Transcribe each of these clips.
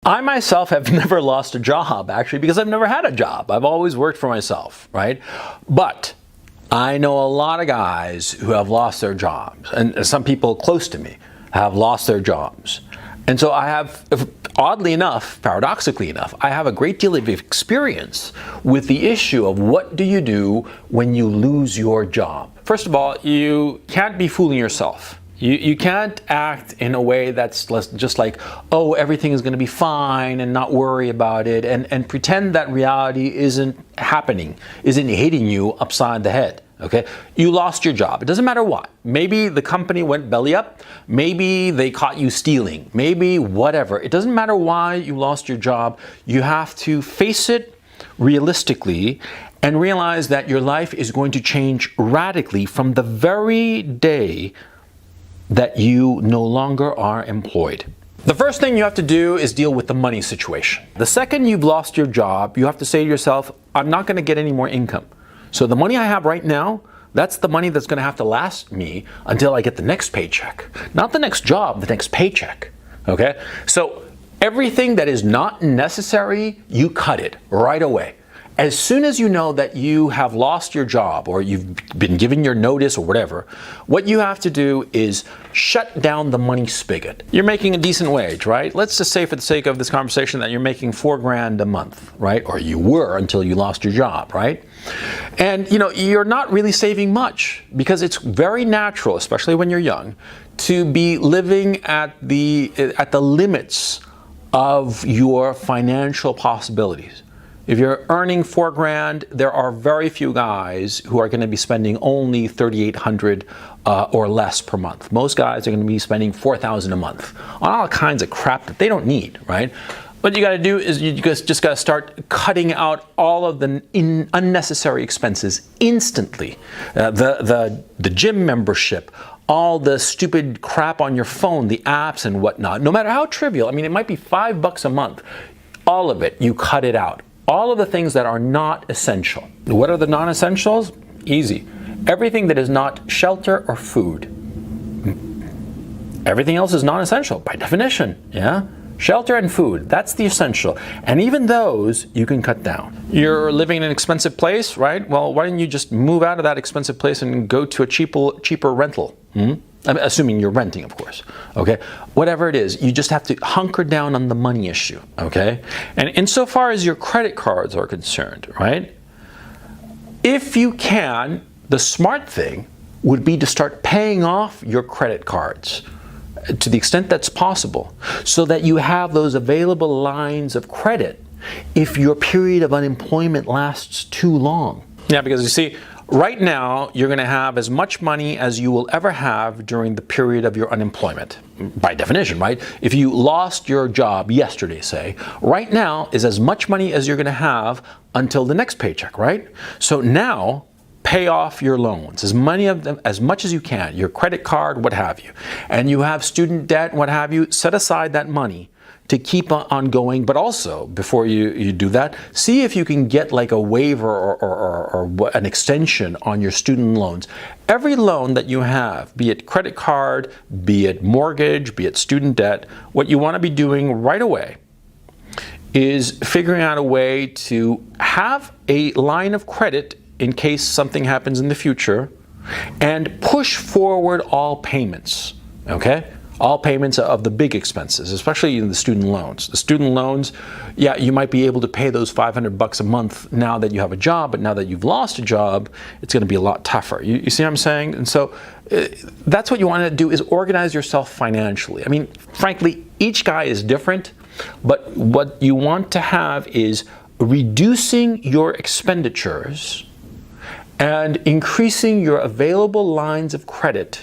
I myself have never lost a job, actually, because I've never had a job. I've always worked for myself, right? But I know a lot of guys who have lost their jobs, and some people close to me have lost their jobs. And so I have, oddly enough, paradoxically enough, I have a great deal of experience with the issue of what do you do when you lose your job. First of all, you can't be fooling yourself. You can't act in a way that's just like, oh, everything is going to be fine and not worry about it and pretend that reality isn't happening, isn't hitting you upside the head. Okay, you lost your job. It doesn't matter what. Maybe the company went belly up. Maybe they caught you stealing. Maybe whatever. It doesn't matter why you lost your job. You have to face it realistically and realize that your life is going to change radically from the very day that you no longer are employed. The first thing you have to do is deal with the money situation. The second you've lost your job, you have to say to yourself, I'm not going to get any more income. So the money I have right now, that's the money that's going to have to last me until I get the next paycheck. Not the next job, the next paycheck. Okay? So everything that is not necessary, you cut it right away. As soon as you know that you have lost your job or you've been given your notice or whatever, what you have to do is shut down the money spigot. You're making a decent wage, right? Let's just say for the sake of this conversation that you're making $4,000 a month, right? Or you were until you lost your job, right? And you're not really saving much because it's very natural, especially when you're young, to be living at the limits of your financial possibilities. If you're earning $4,000, there are very few guys who are going to be spending only $3,800 or less per month. Most guys are going to be spending $4,000 a month on all kinds of crap that they don't need, right? What you got to do is you just got to start cutting out all of the unnecessary expenses instantly. The gym membership, all the stupid crap on your phone, the apps and whatnot, no matter how trivial. I mean, it might be $5 a month. All of it, you cut it out. All of the things that are not essential. What are the non-essentials? Easy. Everything that is not shelter or food. Everything else is non-essential by definition, yeah? Shelter and food, that's the essential. And even those you can cut down. You're living in an expensive place, right? Well, why don't you just move out of that expensive place and go to a cheaper rental? Assuming you're renting, of course, okay? Whatever it is, you just have to hunker down on the money issue, okay? And insofar as your credit cards are concerned, right? If you can, the smart thing would be to start paying off your credit cards to the extent that's possible so that you have those available lines of credit if your period of unemployment lasts too long. Yeah, because you see, right now, you're going to have as much money as you will ever have during the period of your unemployment. By definition, right? If you lost your job yesterday, say, right now is as much money as you're going to have until the next paycheck, right? So now, pay off your loans, as much as you can, your credit card, what have you. And you have student debt, what have you, set aside that money to keep on going, but also, before you do that, see if you can get like a waiver or an extension on your student loans. Every loan that you have, be it credit card, be it mortgage, be it student debt, what you want to be doing right away is figuring out a way to have a line of credit in case something happens in the future and push forward all payments, okay? All payments of the big expenses, especially in the student loans. The student loans, yeah, you might be able to pay those $500 a month now that you have a job, but now that you've lost a job, it's going to be a lot tougher. You see what I'm saying? And so that's what you want to do, is organize yourself financially. I mean, frankly, each guy is different, but what you want to have is reducing your expenditures and increasing your available lines of credit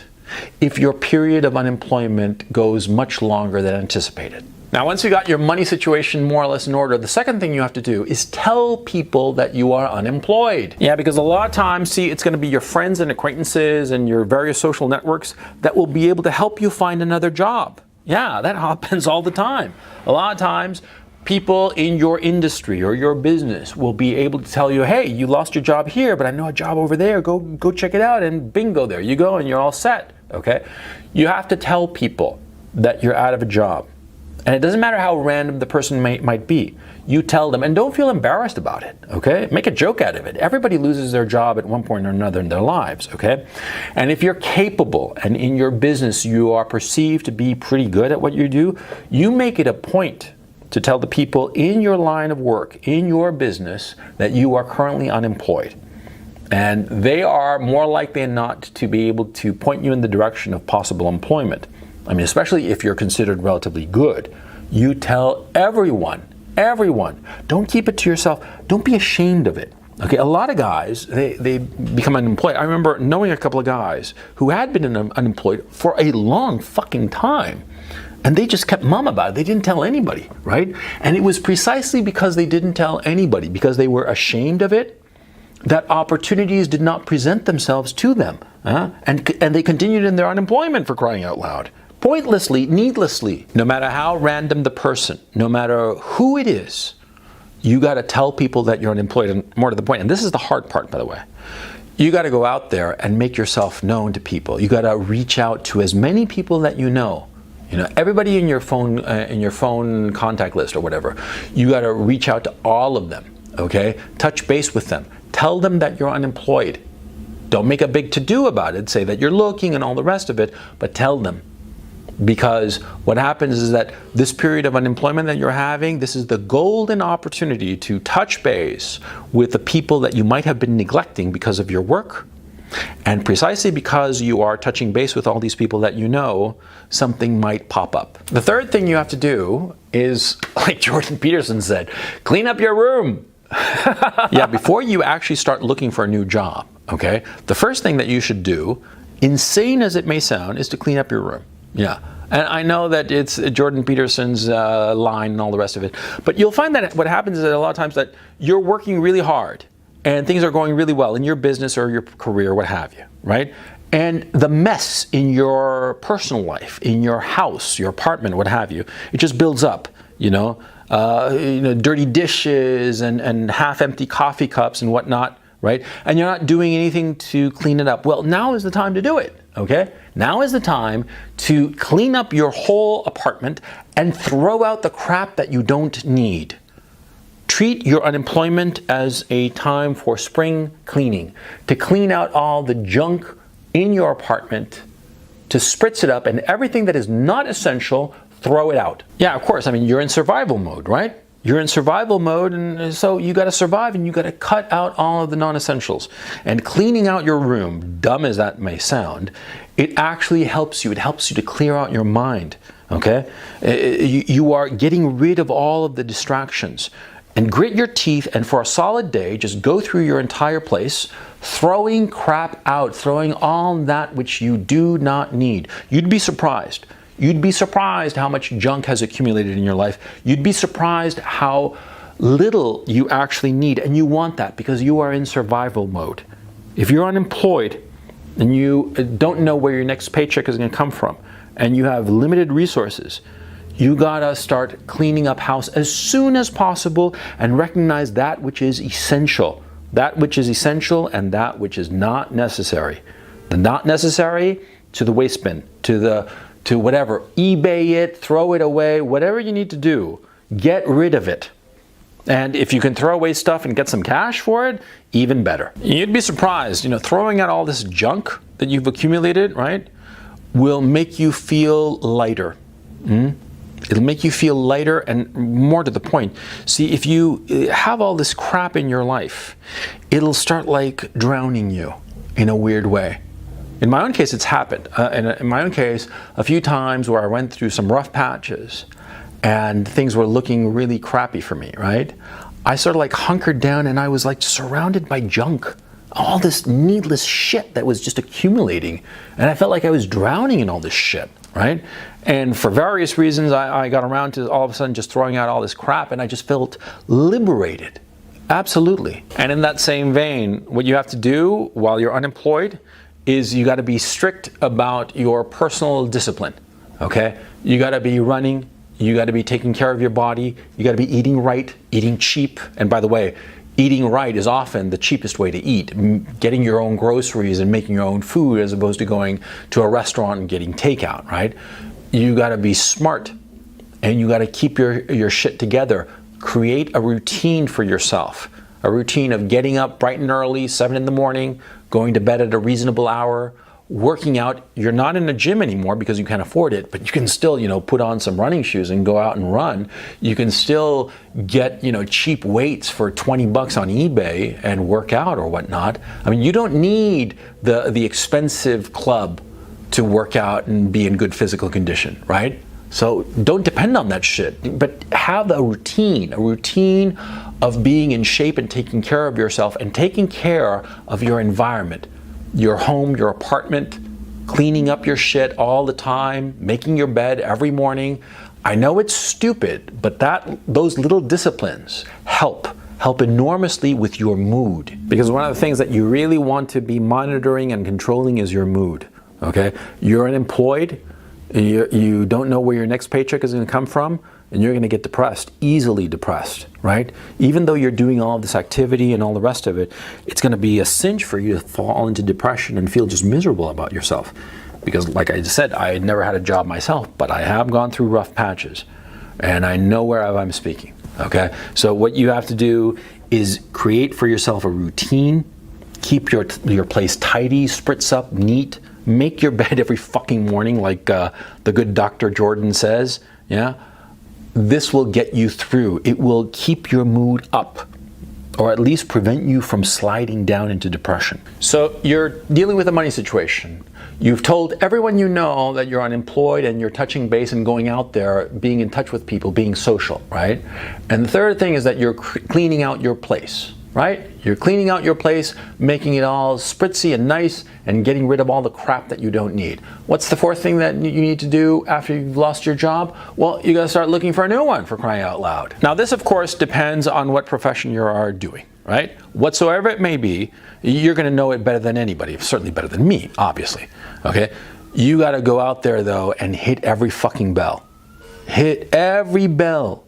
if your period of unemployment goes much longer than anticipated. Now, once you got your money situation more or less in order, the second thing you have to do is tell people that you are unemployed. Yeah, because a lot of times, see, it's going to be your friends and acquaintances and your various social networks that will be able to help you find another job. Yeah, that happens all the time. A lot of times, people in your industry or your business will be able to tell you, hey, you lost your job here, but I know a job over there. Go check it out, and bingo, there you go, and you're all set. Okay? You have to tell people that you're out of a job. And it doesn't matter how random the person might be. You tell them, and don't feel embarrassed about it, okay? Make a joke out of it. Everybody loses their job at one point or another in their lives, okay? And if you're capable and in your business you are perceived to be pretty good at what you do, you make it a point to tell the people in your line of work, in your business, that you are currently unemployed. And they are more likely than not to be able to point you in the direction of possible employment. I mean, especially if you're considered relatively good. You tell everyone. Don't keep it to yourself. Don't be ashamed of it. Okay, a lot of guys, they become unemployed. I remember knowing a couple of guys who had been unemployed for a long fucking time. And they just kept mum about it. They didn't tell anybody, right? And it was precisely because they didn't tell anybody, because they were ashamed of it, that opportunities did not present themselves to them. And they continued in their unemployment, for crying out loud. Pointlessly, needlessly. No matter how random the person, no matter who it is, you got to tell people that you're unemployed. And more to the point, and this is the hard part, by the way, you got to go out there and make yourself known to people. You got to reach out to as many people that you know. You know, everybody in your phone contact list or whatever. You got to reach out to all of them. Okay, touch base with them. Tell them that you're unemployed. Don't make a big to-do about it. Say that you're looking and all the rest of it, but tell them. Because what happens is that this period of unemployment that you're having, this is the golden opportunity to touch base with the people that you might have been neglecting because of your work. And precisely because you are touching base with all these people that you know, something might pop up. The third thing you have to do is, like Jordan Peterson said, clean up your room. Yeah, before you actually start looking for a new job, okay, the first thing that you should do, insane as it may sound, is to clean up your room. Yeah, and I know that it's Jordan Peterson's line and all the rest of it, but you'll find that what happens is that a lot of times that you're working really hard and things are going really well in your business or your career, what have you, right? And the mess in your personal life, in your house, your apartment, what have you, it just builds up, dirty dishes and half-empty coffee cups and whatnot, right? And you're not doing anything to clean it up. Well, now is the time to do it, okay? Now is the time to clean up your whole apartment and throw out the crap that you don't need. Treat your unemployment as a time for spring cleaning, to clean out all the junk in your apartment, to spritz it up, and everything that is not essential, throw it out. Yeah, of course, I mean, you're in survival mode, right? You're in survival mode, and so you got to survive, and you got to cut out all of the non-essentials. And cleaning out your room, dumb as that may sound, it actually helps you. It helps you to clear out your mind, okay? You are getting rid of all of the distractions. And grit your teeth, and for a solid day, just go through your entire place, throwing crap out, throwing all that which you do not need. You'd be surprised. You'd be surprised how much junk has accumulated in your life. You'd be surprised how little you actually need, and you want that because you are in survival mode. If you're unemployed and you don't know where your next paycheck is going to come from, and you have limited resources, you gotta start cleaning up house as soon as possible and recognize that which is essential. That which is essential and that which is not necessary. The not necessary, to the waste bin, to whatever. eBay it, throw it away, whatever you need to do, get rid of it. And if you can throw away stuff and get some cash for it, even better. You'd be surprised, throwing out all this junk that you've accumulated, right, will make you feel lighter. It'll make you feel lighter and more to the point. See, if you have all this crap in your life, it'll start like drowning you in a weird way. In my own case, it's happened. In my own case, a few times where I went through some rough patches and things were looking really crappy for me, right? I sort of like hunkered down and I was like surrounded by junk. All this needless shit that was just accumulating. And I felt like I was drowning in all this shit, right? And for various reasons, I got around to all of a sudden just throwing out all this crap, and I just felt liberated. Absolutely. And in that same vein, what you have to do while you're unemployed is you got to be strict about your personal discipline, okay? You got to be running, you got to be taking care of your body, you got to be eating right, eating cheap. And by the way, eating right is often the cheapest way to eat. Getting your own groceries and making your own food as opposed to going to a restaurant and getting takeout, right? You got to be smart and you got to keep your shit together. Create a routine for yourself. A routine of getting up bright and early, 7 in the morning, going to bed at a reasonable hour, working out. You're not in a gym anymore because you can't afford it, but you can still, put on some running shoes and go out and run. You can still get, cheap weights for $20 on eBay and work out or whatnot. I mean, you don't need the expensive club to work out and be in good physical condition, right? So don't depend on that shit, but have a routine of being in shape and taking care of yourself and taking care of your environment, your home, your apartment, cleaning up your shit all the time, making your bed every morning. I know it's stupid, but those little disciplines help enormously with your mood. Because one of the things that you really want to be monitoring and controlling is your mood, okay? You're unemployed, you don't know where your next paycheck is going to come from, and you're going to get depressed, easily depressed, right? Even though you're doing all this activity and all the rest of it, it's going to be a cinch for you to fall into depression and feel just miserable about yourself. Because like I just said, I had never had a job myself, but I have gone through rough patches, and I know where I'm speaking, okay? So what you have to do is create for yourself a routine, keep your place tidy, spritz up, neat, make your bed every fucking morning like the good Dr. Jordan says, yeah? This will get you through. It will keep your mood up, or at least prevent you from sliding down into depression. So you're dealing with a money situation. You've told everyone you know that you're unemployed and you're touching base and going out there, being in touch with people, being social, right? And the third thing is that you're cleaning out your place, right? You're cleaning out your place, making it all spritzy and nice, and getting rid of all the crap that you don't need. What's the fourth thing that you need to do after you've lost your job? Well, you gotta start looking for a new one, for crying out loud. Now this, of course, depends on what profession you are doing, right? Whatsoever it may be, you're gonna know it better than anybody, certainly better than me, obviously, okay? You gotta go out there, though, and hit every fucking bell. Hit every bell.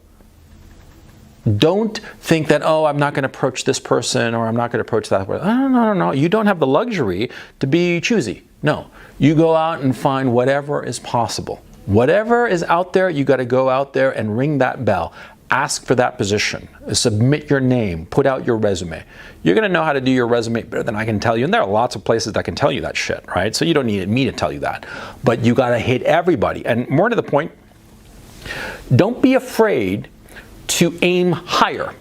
Don't think that, oh, I'm not going to approach this person or I'm not going to approach that person. No. You don't have the luxury to be choosy. No. You go out and find whatever is possible. Whatever is out there, you got to go out there and ring that bell. Ask for that position. Submit your name. Put out your resume. You're going to know how to do your resume better than I can tell you. And there are lots of places that can tell you that shit, right? So you don't need me to tell you that. But you got to hit everybody. And more to the point, don't be afraid to aim higher,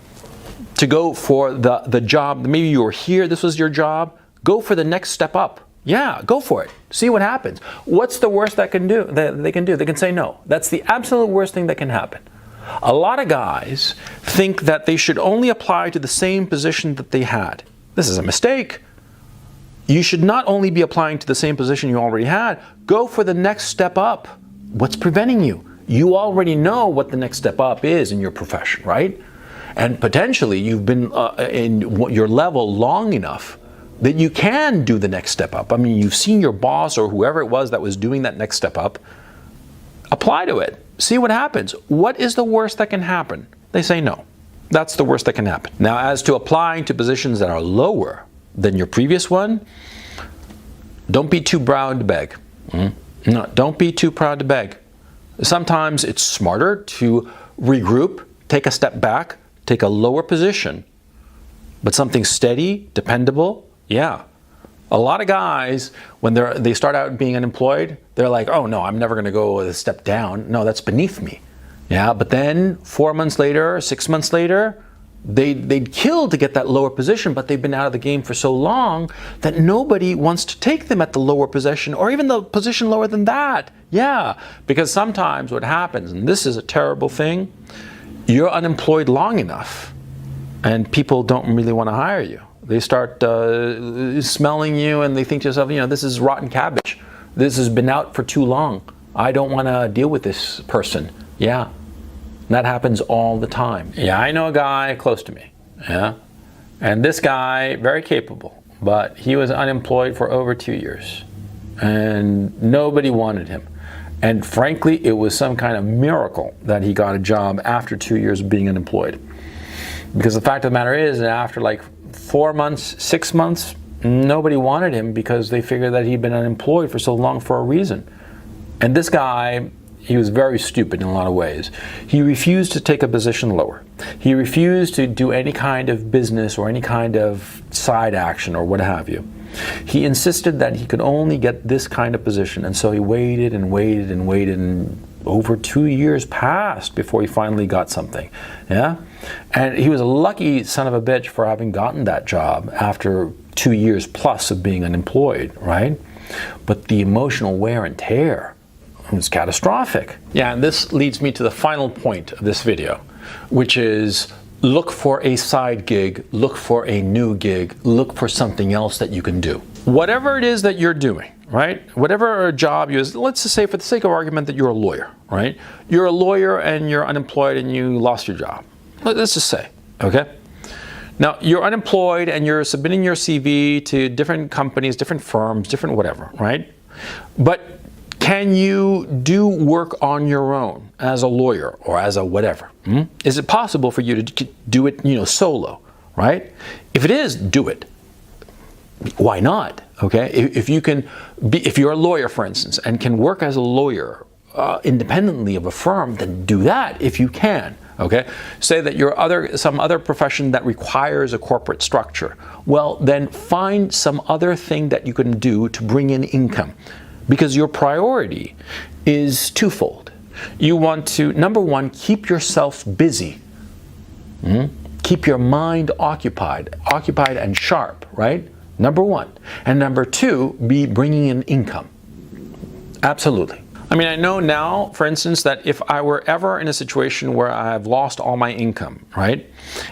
to go for the job. Maybe you were here, this was your job. Go for the next step up. Yeah, go for it. See what happens. What's the worst that they can do? They can say no. That's the absolute worst thing that can happen. A lot of guys think that they should only apply to the same position that they had. This is a mistake. You should not only be applying to the same position you already had, go for the next step up. What's preventing you? You already know what the next step up is in your profession, right? And potentially you've been in your level long enough that you can do the next step up. I mean, you've seen your boss or whoever it was that was doing that next step up. Apply to it. See what happens. What is the worst that can happen? They say no. That's the worst that can happen. Now, as to applying to positions that are lower than your previous one, don't be too proud to beg. No, don't be too proud to beg. Sometimes it's smarter to regroup, take a step back, take a lower position, but something steady, dependable, yeah. A lot of guys, when they start out being unemployed, they're like, oh no, I'm never gonna go a step down. No, that's beneath me. Yeah, but then 4 months later, 6 months later, they'd kill to get that lower position, but they've been out of the game for so long that nobody wants to take them at the lower position or even the position lower than that. Yeah, because sometimes what happens, and this is a terrible thing, you're unemployed long enough and people don't really want to hire you. They start smelling you and they think to yourself, this is rotten cabbage. This has been out for too long. I don't want to deal with this person. Yeah. That happens all the time. Yeah, I know a guy close to me, yeah? And this guy, very capable, but he was unemployed for over 2 years. And nobody wanted him. And frankly, it was some kind of miracle that he got a job after 2 years of being unemployed. Because the fact of the matter is that after like 4 months, 6 months, nobody wanted him because they figured that he'd been unemployed for so long for a reason. And this guy, he was very stupid in a lot of ways. He refused to take a position lower. He refused to do any kind of business or any kind of side action or what have you. He insisted that he could only get this kind of position, and so he waited and waited and waited, and over 2 years passed before he finally got something. Yeah? And he was a lucky son of a bitch for having gotten that job after 2 years plus of being unemployed, right? But the emotional wear and tear was catastrophic. Yeah, and this leads me to the final point of this video, which is look for a side gig, look for a new gig, look for something else that you can do. Whatever it is that you're doing, right? Whatever job you is, let's just say for the sake of argument that you're a lawyer, right? You're a lawyer and you're unemployed and you lost your job. Let's just say, okay? Now, you're unemployed and you're submitting your CV to different companies, different firms, different whatever, right? But can you do work on your own as a lawyer or as a whatever? Is it possible for you to do it, solo, right? If it is, do it. Why not? Okay, if you're a lawyer, for instance, and can work as a lawyer independently of a firm, then do that if you can. Okay, say that you're some other profession that requires a corporate structure. Well, then find some other thing that you can do to bring in income. Because your priority is twofold. You want to, number one, keep yourself busy. Keep your mind occupied and sharp, right? Number one. And number two, be bringing in income. Absolutely. I mean, I know now, for instance, that if I were ever in a situation where I've lost all my income, right?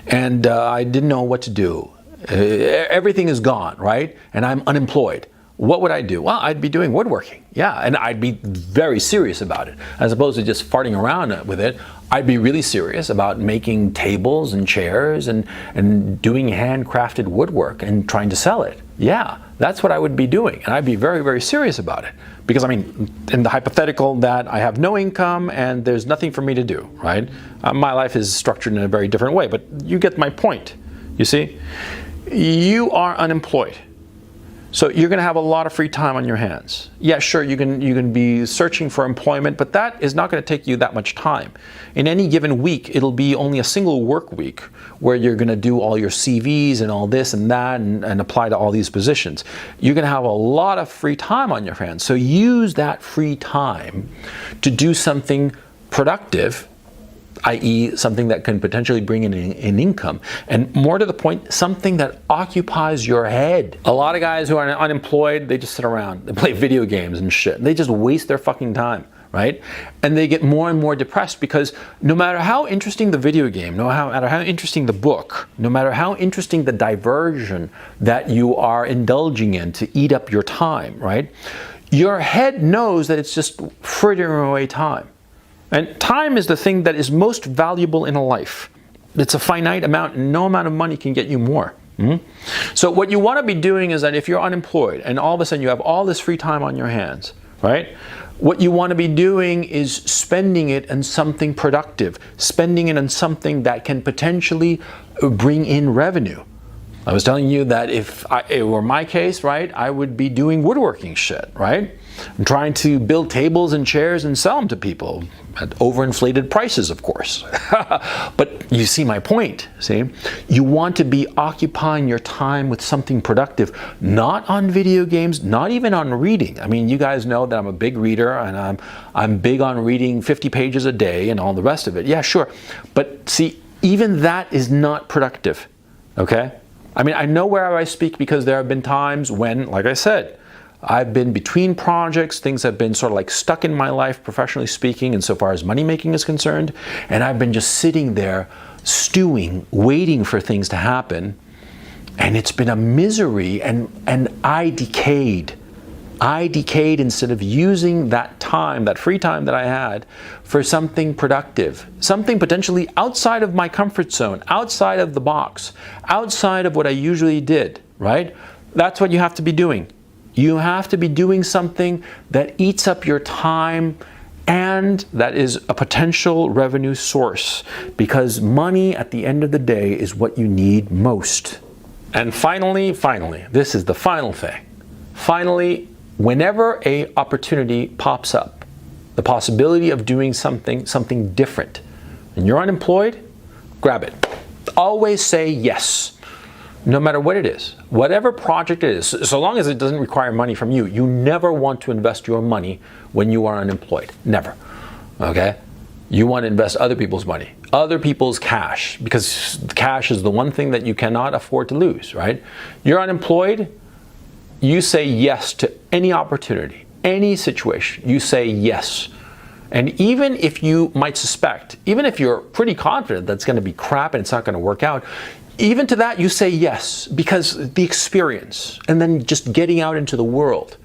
And I didn't know what to do. Everything is gone, right? And I'm unemployed. What would I do? Well, I'd be doing woodworking. Yeah, and I'd be very serious about it. As opposed to just farting around with it, I'd be really serious about making tables and chairs and doing handcrafted woodwork and trying to sell it. Yeah, that's what I would be doing. And I'd be very, very serious about it. Because, I mean, in the hypothetical that I have no income and there's nothing for me to do, right? My life is structured in a very different way, but you get my point. You see? You are unemployed. So you're going to have a lot of free time on your hands. Yeah, sure, you can be searching for employment, but that is not going to take you that much time. In any given week, it'll be only a single work week where you're going to do all your CVs and all this and that and apply to all these positions. You're going to have a lot of free time on your hands. So use that free time to do something productive, i.e. something that can potentially bring in an income, and more to the point, something that occupies your head. A lot of guys who are unemployed, they just sit around, they play video games and shit. They just waste their fucking time, right? And they get more and more depressed because no matter how interesting the video game, no matter how interesting the book, no matter how interesting the diversion that you are indulging in to eat up your time, right? Your head knows that it's just frittering away time. And time is the thing that is most valuable in a life. It's a finite amount, and no amount of money can get you more. So what you want to be doing is that if you're unemployed and all of a sudden you have all this free time on your hands, right? What you want to be doing is spending it on something productive, spending it on something that can potentially bring in revenue. I was telling you that if it were my case, right, I would be doing woodworking shit, right? I'm trying to build tables and chairs and sell them to people at overinflated prices, of course. But you see my point, see? You want to be occupying your time with something productive, not on video games, not even on reading. I mean, you guys know that I'm a big reader and I'm big on reading 50 pages a day and all the rest of it. Yeah, sure. But see, even that is not productive, okay? I mean, I know where I speak because there have been times when, like I said, I've been between projects, things have been sort of like stuck in my life, professionally speaking, and so far as money making is concerned, and I've been just sitting there stewing, waiting for things to happen, and it's been a misery, and I decayed. I decayed instead of using that time, that free time that I had, for something productive, something potentially outside of my comfort zone, outside of the box, outside of what I usually did, right? That's what you have to be doing. You have to be doing something that eats up your time and that is a potential revenue source, because money at the end of the day is what you need most. And finally, this is the final thing. Finally, whenever an opportunity pops up, the possibility of doing something different, and you're unemployed, grab it. Always say yes, no matter what it is, whatever project it is, so long as it doesn't require money from you. You never want to invest your money when you are unemployed, never, okay? You want to invest other people's money, other people's cash, because cash is the one thing that you cannot afford to lose, right? You're unemployed, you say yes to any opportunity, any situation, you say yes. And even if you might suspect, even if you're pretty confident that's going to be crap and it's not going to work out, even to that you say yes, because the experience and then just getting out into the world.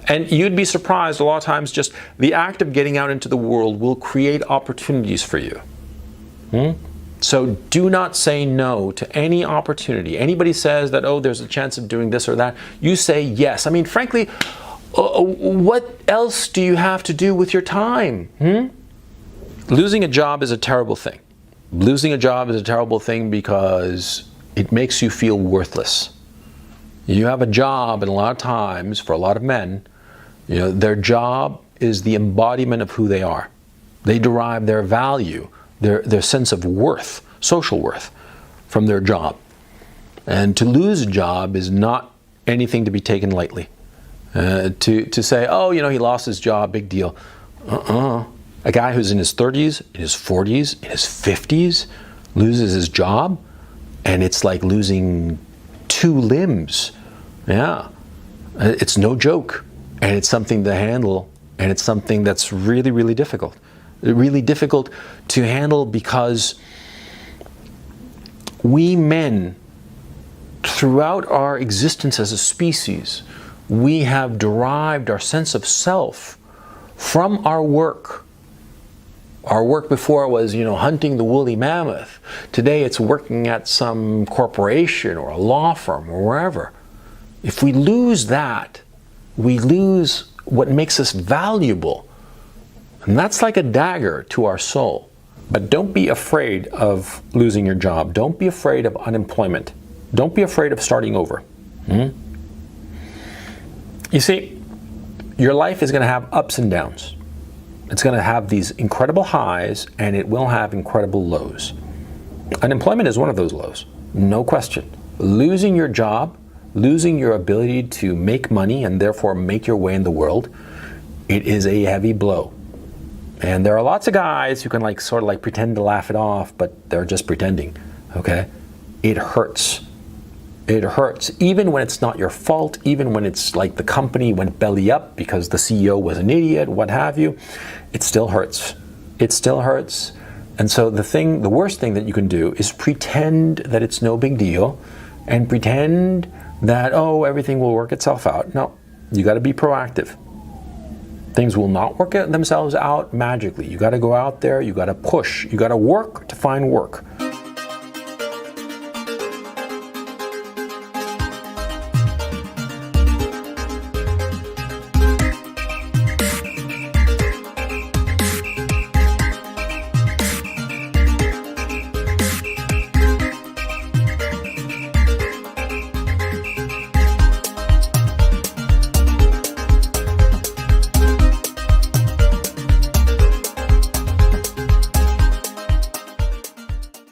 And you'd be surprised, a lot of times just the act of getting out into the world will create opportunities for you. So do not say no to any opportunity. Anybody says that, oh, there's a chance of doing this or that, you say yes. I mean, frankly, what else do you have to do with your time? Losing a job is a terrible thing. Losing a job is a terrible thing because it makes you feel worthless. You have a job, and a lot of times, for a lot of men, their job is the embodiment of who they are. They derive their value, their sense of worth, social worth, from their job. And to lose a job is not anything to be taken lightly. To say, oh, he lost his job, big deal. A guy who's in his 30s, in his 40s, in his 50s, loses his job, and it's like losing 2 limbs. Yeah, it's no joke, and it's something to handle, and it's something that's really, really difficult. Really difficult to handle because we men, throughout our existence as a species, we have derived our sense of self from our work. Our work before was, hunting the woolly mammoth. Today it's working at some corporation or a law firm or wherever. If we lose that, we lose what makes us valuable. And that's like a dagger to our soul. But don't be afraid of losing your job. Don't be afraid of unemployment. Don't be afraid of starting over. You see, your life is going to have ups and downs. It's going to have these incredible highs, and it will have incredible lows. Unemployment is one of those lows, no question. Losing your job, losing your ability to make money and therefore make your way in the world, it is a heavy blow. And there are lots of guys who can sort of pretend to laugh it off, but they're just pretending, okay? It hurts. It hurts, even when it's not your fault, even when it's like the company went belly up because the CEO was an idiot, what have you. It still hurts. It still hurts. And so the worst thing that you can do is pretend that it's no big deal and pretend that, oh, everything will work itself out. No, you got to be proactive. Things will not work themselves out magically. You got to go out there, you got to push, you got to work to find work.